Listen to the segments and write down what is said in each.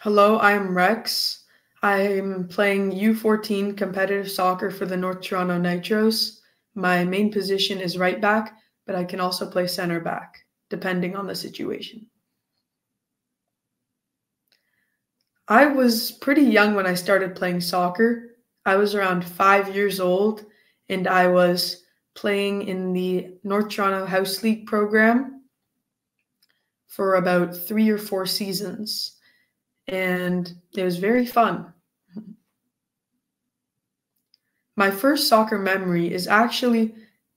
Hello, I'm Rex. I'm playing U14 competitive soccer for the North Toronto Nitros. My main position is right back, but I can also play center back, depending on the situation. I was pretty young when I started playing soccer. I was around 5 years old, and I was playing in the North Toronto House League program for about 3 or 4 seasons, and it was very fun. My first soccer memory is actually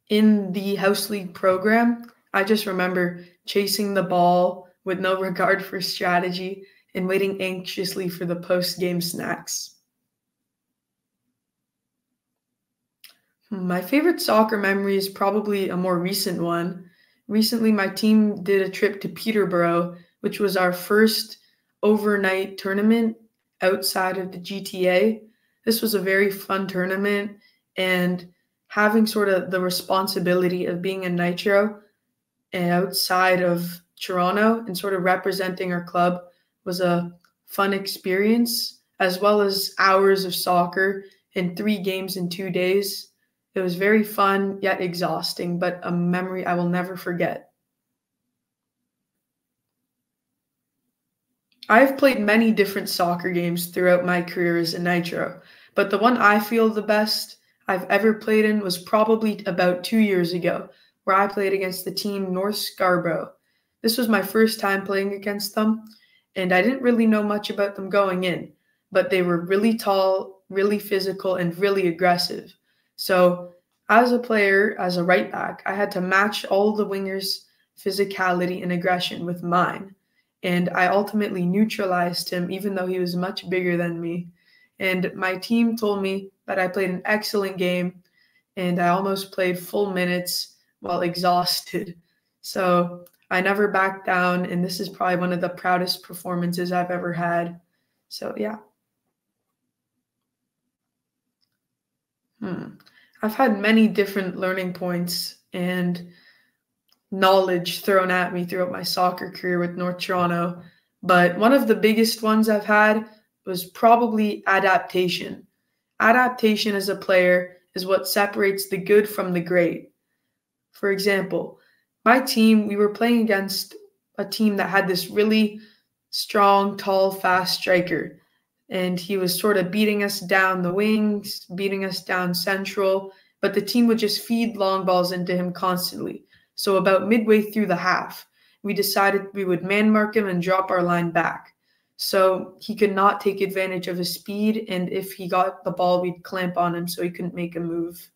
in the House League program. I just remember chasing the ball with no regard for strategy and waiting anxiously for the post-game snacks. My favorite soccer memory is probably a more recent one. Recently, my team did a trip to Peterborough, which was our first overnight tournament outside of the GTA. This was a very fun tournament, and having sort of the responsibility of being a Nitro outside of Toronto and sort of representing our club was a fun experience, as well as hours of soccer and 3 games in 2 days. It was very fun yet exhausting, but a memory I will never forget. I've played many different soccer games throughout my career as a Nitro, but the one I feel the best I've ever played in was probably about 2 years ago, where I played against the team North Scarborough. This was my first time playing against them, and I didn't really know much about them going in, but they were really tall, really physical, and really aggressive. So as a player, as a right back, I had to match all the wingers' physicality and aggression with mine. And I ultimately neutralized him, even though he was much bigger than me. And my team told me that I played an excellent game, and I almost played full minutes while exhausted. So I never backed down, and this is probably one of the proudest performances I've ever had. So yeah. I've had many different learning points and knowledge thrown at me throughout my soccer career with North Toronto, but one of the biggest ones I've had was probably adaptation. Adaptation as a player is what separates the good from the great. For example, my team, we were playing against a team that had this really strong, tall, fast striker, and he was sort of beating us down the wings, beating us down central, but the team would just feed long balls into him constantly. So about midway through the half, we decided we would man mark him and drop our line back. So he could not take advantage of his speed, and if he got the ball, we'd clamp on him so he couldn't make a move.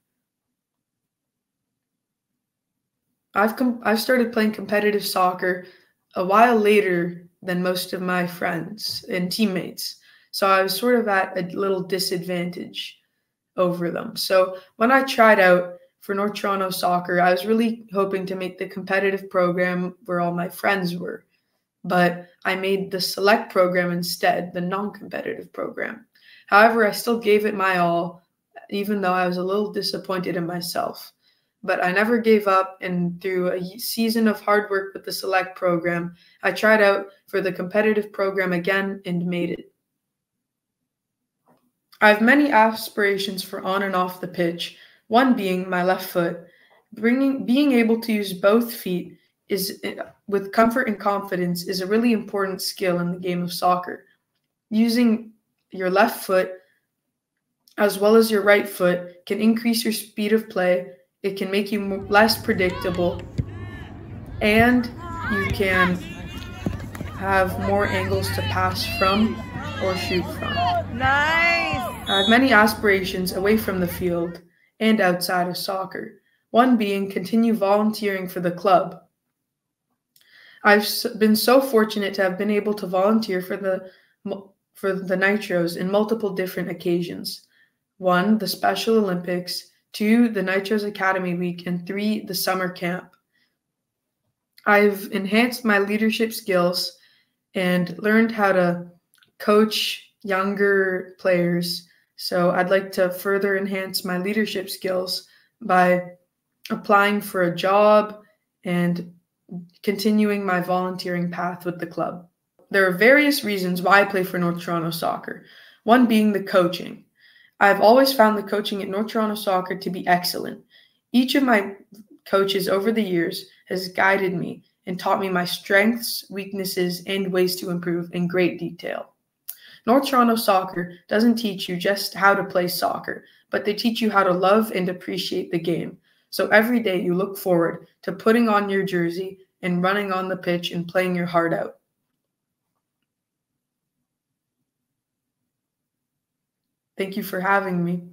I've started playing competitive soccer a while later than most of my friends and teammates. So I was sort of at a little disadvantage over them. So when I tried out for North Toronto Soccer, I was really hoping to make the competitive program where all my friends were. But I made the select program instead, the non-competitive program. However, I still gave it my all, even though I was a little disappointed in myself. But I never gave up, and through a season of hard work with the select program, I tried out for the competitive program again and made it. I have many aspirations for on and off the pitch, one being my left foot. Being able to use both feet is with comfort and confidence is a really important skill in the game of soccer. Using your left foot as well as your right foot can increase your speed of play. It can make you less predictable, and you can have more angles to pass from or shoot from. Nice! I have many aspirations away from the field and outside of soccer, one being continue volunteering for the club. I've been so fortunate to have been able to volunteer for the Nitros in multiple different occasions. 1, the Special Olympics, 2, the Nitros Academy Week, and 3, the summer camp. I've enhanced my leadership skills and learned how to coach younger players. So I'd like to further enhance my leadership skills by applying for a job and continuing my volunteering path with the club. There are various reasons why I play for North Toronto Soccer, one being the coaching. I have always found the coaching at North Toronto Soccer to be excellent. Each of my coaches over the years has guided me and taught me my strengths, weaknesses, and ways to improve in great detail. North Toronto Soccer doesn't teach you just how to play soccer, but they teach you how to love and appreciate the game. So every day you look forward to putting on your jersey and running on the pitch and playing your heart out. Thank you for having me.